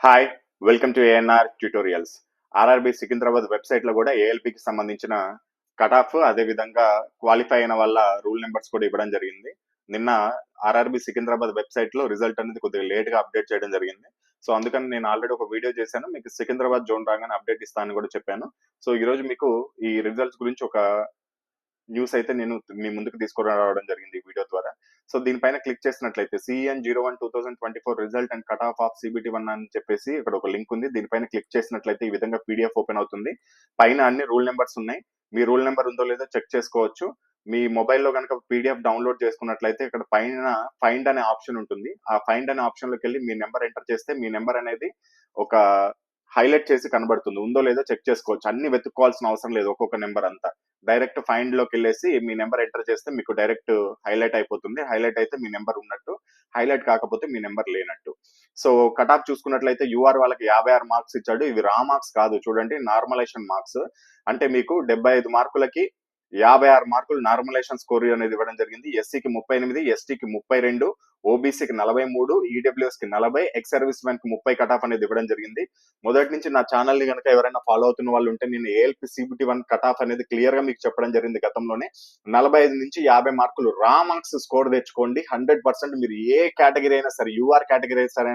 Hi, welcome to ANR tutorials. RRB Secunderabad వెబ్సైట్లో కూడా ఏఎల్పికి సంబంధించిన కట్ ఆఫ్ అదేవిధంగా క్వాలిఫై అయిన వాళ్ళ రూల్ నెంబర్స్ కూడా ఇవ్వడం జరిగింది. నిన్న ఆర్ఆర్బి సికింద్రాబాద్ వెబ్సైట్లో రిజల్ట్ అనేది కొద్దిగా లేట్గా అప్డేట్ చేయడం జరిగింది. సో అందుకని నేను ఆల్రెడీ ఒక వీడియో చేశాను, మీకు సికింద్రాబాద్ జోన్ రాగానే అప్డేట్ ఇస్తానని కూడా చెప్పాను. సో ఈరోజు మీకు ఈ రిజల్ట్స్ గురించి ఒక న్యూస్ అయితే నేను మీ ముందుకు తీసుకురావడం జరిగింది ఈ వీడియో ద్వారా. సో దీనిపైన క్లిక్ చేసినట్లయితే CN01-2024 result and cut off CBT1 అని చెప్పేసి ఇక్కడ ఒక లింక్ ఉంది. దీనిపైన క్లిక్ చేసినట్లయితే ఈ విధంగా PDF ఓపెన్ అవుతుంది. పైన అన్ని రూల్ నెంబర్స్ ఉన్నాయి. మీ రూల్ నెంబర్ ఉందో లేదో చెక్ చేసుకోవచ్చు. మీ మొబైల్లో కనుక PDF డౌన్లోడ్ చేసుకున్నట్లయితే ఇక్కడ పైన ఫైండ్ అనే ఆప్షన్ ఉంటుంది. ఆ ఫైండ్ అనే ఆప్షన్ లోకి వెళ్ళి మీ నెంబర్ ఎంటర్ చేస్తే మీ నెంబర్ అనేది ఒక హైలైట్ చేసి కనబడుతుంది. ఉందో లేదో చెక్ చేసుకోవచ్చు. అన్ని వెతుక్కోవాల్సిన అవసరం లేదు. ఒక్కొక్క నెంబర్ అంతా డైరెక్ట్ ఫైండ్ లోకి వెళ్ళేసి మీ నెంబర్ ఎంటర్ చేస్తే మీకు డైరెక్ట్ హైలైట్ అయిపోతుంది. హైలైట్ అయితే మీ నెంబర్ ఉన్నట్టు, హైలైట్ కాకపోతే మీ నెంబర్ లేనట్టు. సో కట్ ఆఫ్ చూసుకున్నట్లయితే యూఆర్ వాళ్ళకి 56 మార్క్స్ ఇచ్చాడు. ఇవి రా మార్క్స్ కాదు, చూడండి, నార్మలైజేషన్ మార్క్స్. అంటే మీకు 75 మార్కులకి 56 మార్కులు నార్మలైజేషన్ స్కోర్ అనేది ఇవ్వడం జరిగింది. ఎస్సీకి 38, ఎస్టీకి 32, ఓబీసీకి 43, ఈడబ్ల్యూఎస్ కి 40, ఎక్స్ సర్వీస్ మ్యాన్ కి 30 కట్ ఆఫ్ అనేది ఇవ్వడం జరిగింది. మొదటి నుంచి నా ఛానల్ ని కనుక ఎవరైనా ఫాలో అవుతున్న వాళ్ళు ఉంటే నేను ఏఎల్పి CBT1 కట్ ఆఫ్ అనేది క్లియర్ గా మీకు చెప్పడం జరిగింది గతంలోనే. 45 నుంచి 50 మార్కులు రా మార్క్స్ స్కోర్ తెచ్చుకోండి. 100% మీరు ఏ కేటగిరీ అయినా సరే, యూఆర్ కేటగిరీ సరే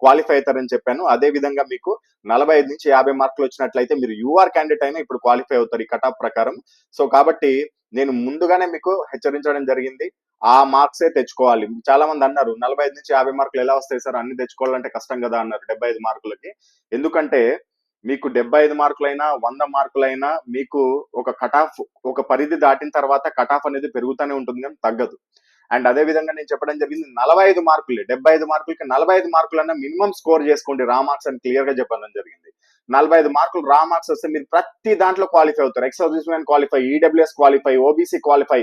క్వాలిఫై అవుతారని చెప్పాను. అదే విధంగా మీకు 45 నుంచి 50 మార్కులు వచ్చినట్లయితే మీరు యూఆర్ క్యాండిడేట్ అయినా ఇప్పుడు క్వాలిఫై అవుతారు ఈ కట్ ఆఫ్ ప్రకారం. సో కాబట్టి నేను ముందుగానే మీకు హెచ్చరించడం జరిగింది, ఆ మార్క్సే తెచ్చుకోవాలి. చాలా మంది అన్నారు 45 నుంచి 50 మార్కులు ఎలా వస్తాయి సార్, అన్ని తెచ్చుకోవాలంటే కష్టం కదా అన్నారు 75 మార్కులకి. ఎందుకంటే మీకు 75 మార్కులైనా 100 మార్కులైనా మీకు ఒక కట్ ఆఫ్, ఒక పరిధి దాటిన తర్వాత కట్ ఆఫ్ అనేది పెరుగుతూనే ఉంటుంది కానీ తగ్గదు. అండ్ అదే విధంగా నేను చెప్పడం జరిగింది 45 మార్కులే, 75 మార్కులకి 45 మార్కులన్నా మినిమం స్కోర్ చేసుకోండి రా మార్క్స్ అని క్లియర్ గా చెప్పడం జరిగింది. 45 మార్కులు రా మార్క్స్ వస్తే మీరు ప్రతి దాంట్లో క్వాలిఫై అవుతారు. Ex serviceman qualify, EWS qualify, OBC qualify,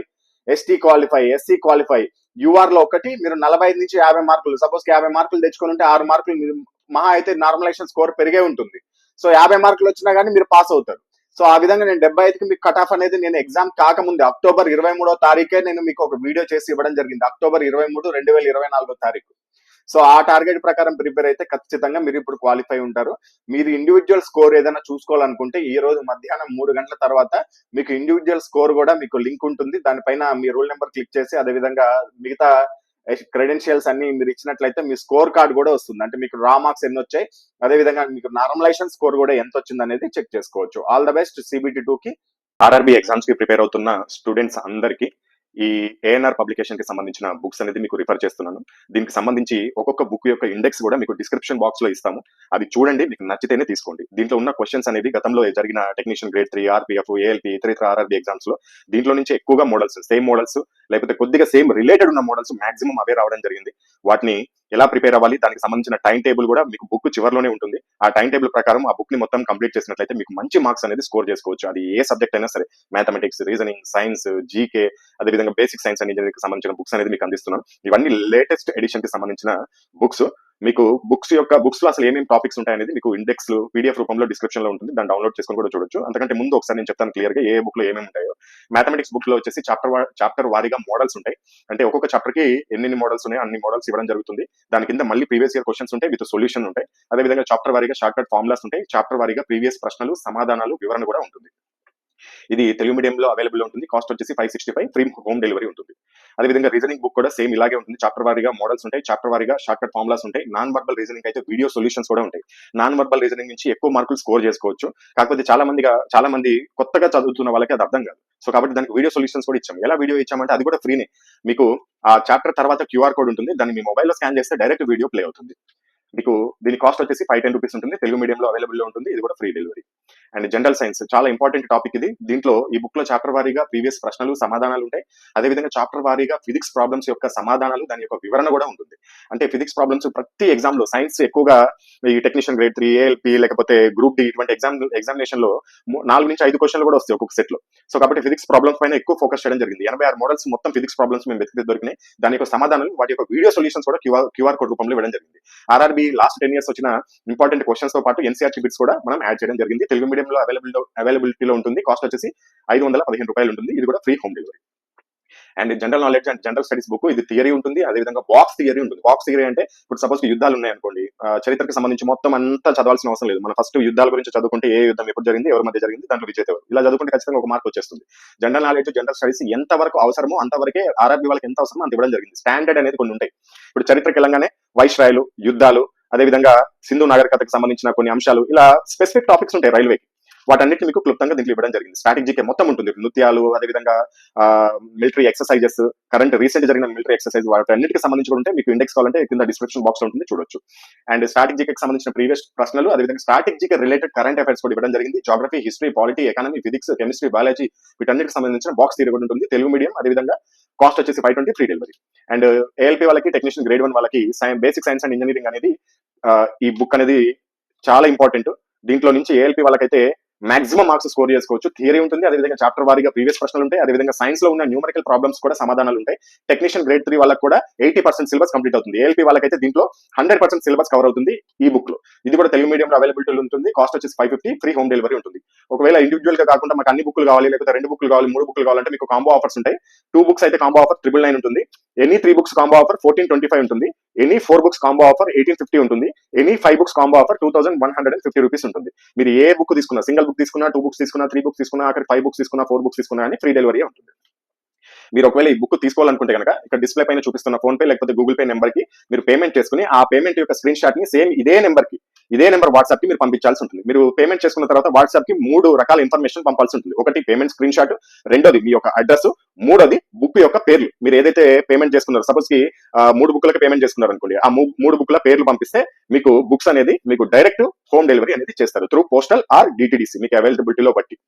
ST qualify, SC qualify. UR లో ఒకటి మీరు 45 నుంచి 50 మార్కులు, సపోజ్ 50 మార్కులు తెచ్చుకుని ఉంటే 6 మార్కులు మీరు మహా అయితే నార్మలైజేషన్ స్కోర్ పెరిగే ఉంటుంది. సో 50 మార్కులు వచ్చినా కానీ మీరు పాస్ అవుతారు. సో ఆ విధంగా నేను 75కి మీకు కట్ ఆఫ్ అనేది నేను ఎగ్జామ్ కాకముందే అక్టోబర్ 23వ తారీఖే నేను మీకు ఒక వీడియో చేసి ఇవ్వడం జరిగింది. అక్టోబర్ 23, 2024 తారీఖు. సో ఆ టార్గెట్ ప్రకారం ప్రిపేర్ అయితే ఖచ్చితంగా మీరు ఇప్పుడు క్వాలిఫై ఉంటారు. మీరు ఇండివిజువల్ స్కోర్ ఏదైనా చూసుకోవాలనుకుంటే ఈ రోజు మధ్యాహ్నం 3 గంటల తర్వాత మీకు ఇండివిజువల్ స్కోర్ కూడా మీకు లింక్ ఉంటుంది. దానిపైన మీ రూల్ నెంబర్ క్లిక్ చేసి అదేవిధంగా మిగతా క్రెడెన్షియల్స్ అన్ని మీరు ఇచ్చినట్లయితే మీ స్కోర్ కార్డ్ కూడా వస్తుంది. అంటే మీకు రా మార్క్స్ ఎన్ని వచ్చాయి, అదేవిధంగా మీకు నార్మలైజేషన్ స్కోర్ కూడా ఎంత వచ్చింది అనేది చెక్ చేసుకోవచ్చు. ఆల్ ద బెస్ట్ CBT2 కి. ఆర్ఆర్బి ఎగ్జామ్స్ కి ప్రిపేర్ అవుతున్న స్టూడెంట్స్ అందరికీ ఈ ఏఎన్ఆర్ పబ్లికేషన్ కి సంబంధించిన బుక్స్ అనేది మీకు రిఫర్ చేస్తున్నాను. దీనికి సంబంధించి ఒక్కొక్క బుక్ యొక్క ఇండెక్స్ కూడా మీకు డిస్క్రిప్షన్ బాక్స్ లో ఇస్తాము. అది చూడండి, మీకు నచ్చితేనే తీసుకోండి. దీంట్లో ఉన్న క్వశ్చన్స్ అనేది గతంలో జరిగిన టెక్నీషియన్ గ్రేడ్ 3, ఆర్పిఎఫ్, ఏఎల్పి, ఇతర ఆర్ఆర్బి ఎగ్జామ్స్ లో దీంట్లో నుంచి ఎక్కువగా మోడల్స్, సేమ్ మోడల్స్ లేకపోతే కొద్దిగా సేమ్ రిలేటెడ్ ఉన్న మోడల్స్ మాక్సిమం అవే రావడం జరిగింది. వాటిని ఎలా ప్రిపేర్ అవ్వాలి, దానికి సంబంధించిన టైం టేబుల్ కూడా మీకు బుక్ చివరిలోనే ఉంటుంది. ఆ టైం టేబుల్ ప్రకారం ఆ బుక్ ని మొత్తం కంప్లీట్ చేసినట్లయితే మీకు మంచి మార్క్స్ అనేది స్కోర్ చేసుకోవచ్చు. అది ఏ సబ్జెక్ట్ అయినా సరే, మ్యాథమెటిక్స్, రీజనింగ్, సైన్స్, జీకే, అదేవిధంగా బేసిక్ సైన్స్ అండ్ ఇంజనీరింగ్ సంబంధించిన బుక్స్ అనేది మీకు అందిస్తున్నాను. ఇవన్నీ లేటెస్ట్ ఎడిషన్ కి సంబంధించిన బుక్స్. మీకు బుక్స్ లో అసలు ఏమేమి టాపిక్స్ ఉంటాయనేది మీకు ఇండెక్స్ PDF రూపంలో డిస్క్రిప్షన్ లో ఉంటుంది. దాన్ని డౌన్లోడ్ చేసుకొని కూడా చూడొచ్చు. అంతకంటే ముందు ఒకసారి నేను చెప్తాను క్లియర్ గా ఏ బుక్ లో ఏమేమి ఉంటాయో. మ్యాథమెటిక్స్ బుక్ లో వచ్చేసి చాప్టర్ వారీగా మోడల్స్ ఉంటాయి. అంటే ఒక్కొక్క చాప్టర్ కి ఎన్ని మోడల్స్ ఉన్నాయో అన్ని మోడల్స్ ఇవ్వడం జరుగుతుంది. దాని కింద మళ్ళీ ప్రీవియస్ ఇయర్ క్వశ్చన్స్ ఉంటాయి, విత్ సొల్యూషన్ ఉంటాయి. అదేవిధంగా చాప్టర్ వారీగా షార్ట్ కట్ ఫార్ములాస్ ఉంటాయి. చాప్టర్ వారీగా ప్రీవియస్ ప్రశ్నలు, సమాధానాలు, వివరణ కూడా ఉంటుంది. ఇది తెలుగు మీడియంలో అవైలబుల్ ఉంటుంది. కాస్ట్ వచ్చేసి 565, ఫ్రీ హోమ్ డెలివరీ ఉంటుంది. అదేవిధంగా రీజనింగ్ బుక్ కూడా సేమ్ ఇలాగే ఉంటుంది. చాప్టర్ వారీగా మోడల్స్ ఉంటాయి, చాప్టర్ వారీగా షార్ట్ కట్ ఫార్ములాస్ ఉంటాయి. నాన్ వర్బల్ రీజనింగ్ అయితే వీడియో సొల్యూషన్స్ కూడా ఉంటాయి. నాన్ వర్బల్ రీజనింగ్ నుంచి ఎక్కువ మార్కులు స్కోర్ చేసుకోవచ్చు. కాకపోతే చాలా మంది కొత్తగా చదువుతున్న వాళ్ళకి అది అర్థం కాదు. సో కాబట్టి దానికి వీడియో సొల్యూషన్స్ కూడా ఇచ్చాం. ఎలా వీడియో ఇచ్చామంటే అది కూడా ఫ్రీనే. మీకు ఆ చాప్టర్ తర్వాత QR కోడ్ ఉంటుంది. దాన్ని మీ మొబైల్లో స్కాన్ చేస్తే డైరెక్ట్ వీడియో ప్లే అవుతుంది. మీకు దీని కాస్ట్ వచ్చేసి 510 రూపీస్ ఉంటుంది. తెలుగు మీడియంలో అవైలబుల్ లో ఉంటుంది. ఇది కూడా free delivery. And general science చాలా ఇంపార్టెంట్ టాపిక్ ఇది. దీంట్లో ఈ బుక్ లో చాప్టర్ వారీగా ప్రీవియస్ ప్రశ్నలు, సమాధానాలు ఉంటాయి. అదేవిధంగా చాప్టర్ వారీగా ఫిజిక్స్ ప్రాబ్లమ్స్ యొక్క సమాధానాలు, దాని యొక్క వివరణ కూడా ఉంటుంది. అంటే ఫిజిక్స్ ప్రాబ్లమ్స్ ప్రతి ఎగ్జామ్ లో, సైన్స్ ఎక్కువగా ఈ టెక్నీషియన్ గ్రేడ్ 3, ఏఎల్పి లేకపోతే గ్రూప్ డి ఇటువంటి ఎగ్జామినేషన్ లో 4 నుంచి 5 క్వశ్చన్లు కూడా వస్తాయి ఒక్కొక్క సెట్ లో. సో కాబట్టి ఫిజిక్స్ ప్రాబ్లమ్స్ పైన ఎక్కువ ఫోకస్ చేయడం జరిగింది. 86 మోడల్స్ మొత్తం ఫిజిక్స్ ప్రాబ్లమ్స్ మేము వెతికితే దొరికినాయి. దాని యొక్క సమాధానాలు, వాటి యొక్క వీడియో సొల్యూషన్స్ కూడా QR కోడ్ రూపంలో ఇవ్వడం జరిగింది. ఆర్ఆర్బి లాస్ట్ 10 years వచ్చిన ఇంపార్టెంట్ క్వశ్చన్స్ తో పాటు NCERT బిట్స్ కూడా మనం యాడ్ చేయడం జరిగింది. తెలుగు మీడియంలో అవైలబిలిటీలో ఉంటుంది. కాస్ట్ వచ్చేసి 515 రూపాయలు ఉంటుంది. ఇది కూడా free home delivery. And general knowledge and general studies book ఇది థియరీ ఉంటుంది, అదేవిధంగా బాక్స్ థియరీ ఉంటుంది. బాక్స్ థియరీ అంటే ఇప్పుడు సపోజ్ యుద్ధాలు ఉన్నాయనుకోండి, చరిత్రకు సంబంధించి మొత్తం అంతా చదవాల్సిన అవసరం లేదు. మనం ఫస్ట్ యుద్ధాల గురించి చదువుకుంటే ఏ యుద్ధం ఎప్పుడు జరిగింది, ఎవరి మధ్య జరిగింది, దాంట్లో విజేత ఎవరు, ఇలా చదువుకుంటే ఖచ్చితంగా ఒక మార్క్ వచ్చేస్తుంది. జనరల్ నాలెడ్జ్ జనరల్ స్టడీస్ ఎంత వరకు అవసరమో అంతవరకే ఆర్ఆర్బీ వాళ్ళకి ఎంత అవసరమో అంత ఇవ్వడం జరిగింది. స్టాండర్డ్ అనేది కొన్ని ఉంటాయి. ఇప్పుడు చరిత్రకి వెళ్ళంగానే వైస్రాయలు, యుద్ధాలు, అదేవిధంగా సింధు నాగరికతకు సంబంధించిన కొన్ని అంశాలు, ఇలా స్పెసిఫిక్ టాపిక్స్ ఉంటాయి రైల్వేకి. వాటన్నిటిని మీకు క్లుప్తంగా దీంట్లో ఇవ్వడం జరిగింది. స్ట్రాటజీకే మొత్తం ఉంటుంది, నృత్యాలు, అదేవిధంగా మిలిటరీ ఎక్సర్సైజెస్, కరెంట్ రీసెంట్ జరిగిన మిలిటరీ ఎక్సర్సైజ్, వాటన్నిటికి సంబంధించి కూడా ఉంటే మీకు ఇండెక్స్ కావాలంటే కింద డిస్క్రిప్షన్ బాక్స్ లో ఉంటుంది, చూడొచ్చు. అండ్ స్ట్రాటజీకి సంబంధించిన ప్రీవియస్ ప్రశ్నలు, అదేవిధంగా స్ట్రాటజీకి రిలేటెడ్ కరెంట్ అఫైర్స్ కూడా ఇవ్వడం జరిగింది. Geography, history, polity, economy, physics, chemistry, biology, వీటన్నిటికి సంబంధించిన బాక్స్ థియరీ కూడా ఉంటుంది. తెలుగు మీడియం, అదేవిధంగా కాస్ట్ వచ్చేసి 520 ఫ్రీ డెలివరీ. అండ్ ఏఎల్పీ వాళ్ళకి, టెక్నీషియన్ గ్రేడ్ 1 వాళ్ళకి బేసిక్ సైన్స్ అండ్ ఇంజనీరింగ్ అనేది ఈ బుక్ అనేది చాలా ఇంపార్టెంట్. దీంట్లో నుంచి ఏఎల్పీ వాళ్ళకైతే మాక్సిమం మార్క్స్ స్కోర్ చేసుకోవచ్చు. థియరీ ఉంటుంది, అదేవిధంగా చాప్టర్ వారీగా ప్రీవియస్ ప్రశ్నలు ఉంటాయి, అదేవిధంగా సైన్స్ లో ఉన్న న్యూమరికల్ ప్రాబ్లమ్స్ కూడా సమాధానాలు ఉంటాయి. టెక్నీషియన్ గ్రేడ్ 3 వాళ్ళకి కూడా 80% సిలబస్ కంప్లీట్ అవుతుంది. ఏఎల్పీ వాళ్ళకైతే దీంట్లో 100% సిలబస్ కవర్ అవుతుంది ఈ బుక్ లో. ఇది కూడా తెలుగు మీడియం లో అవైలబిలిటీ ఉంటుంది. కాస్ట్ వచ్చేసి 550, ఫ్రీ హోమ్ డెలివరీ ఉంటుంది. ఒకవేళ ఇండివిజువల్ గా కాకుండా మాకు అన్ని బుక్లు కావాలి, లేకపోతే 2 బుక్లు కావాలి, 3 బుక్లు కావాలంటే మీకు కాంబో ఆఫర్స్ ఉంటాయి. 2 బుక్స్ అయితే కాంబో ఆఫర్ 999 ఉంటుంది. ఎనీ 3 బుక్స్ కాంబో ఆఫర్ 1425 ఉంటుంది. ఎనీ 4 బుక్స్ కాంబో ఆఫర్ 1850 ఉంటుంది. Any 5 books combo offer 2150 rupees ఉంటుంది. మీరు ఏ బుక్ తీసుకున్నా, సింగిల్ బుక్ తీసుకున్నా, 2 బుక్స్ తీసుకున్నా, 3 బుక్స్ తీసుకున్నా, అక్కడ 5 బుక్స్ తీసుకున్నా, 4 బుక్స్ తీసుకున్నా అని ఫ్రీ డెలివరీ ఉంటుంది. మీరు ఒకవేళ ఈ బుక్ తీసుకోవాలనుకుంటే కనుక ఇక్కడ డిస్ప్లే పైన చూపిస్తున్న ఫోన్ పే లేకపోతే గూగుల్ పే నెంబర్ కి మీరు పేమెంట్ చేసుకుని, ఆ పేమెంట్ యొక్క స్క్రీన్ షాట్ ని సేమ్ ఇదే నెంబర్ వాట్సాప్ కి మీరు పంపించాల్సి ఉంటుంది. మీరు పేమెంట్ చేసుకున్న తర్వాత వాట్సాప్ కి 3 రకాల ఇన్ఫర్మేషన్ పంపాల్సి ఉంటుంది. ఒకటి పేమెంట్ స్క్రీన్ షాట్, రెండోది మీ యొక్క అడ్రస్, మూడోది బుక్ యొక్క పేర్లు. మీరు ఏదైతే పేమెంట్ చేసుకున్నారో, సపోజ్ కి 3 బుక్లకు పేమెంట్ చేసుకున్నారు అనుకోండి, ఆ 3 బుక్ల పేర్లు పంపిస్తే మీకు బుక్స్ అనేది మీకు డైరెక్ట్ హోమ్ డెలివరీ అనేది చేస్తారు త్రూ పోస్టల్ ఆర్ డిటిడిసి, మీకు అవైలబిలిటీలో బట్టి.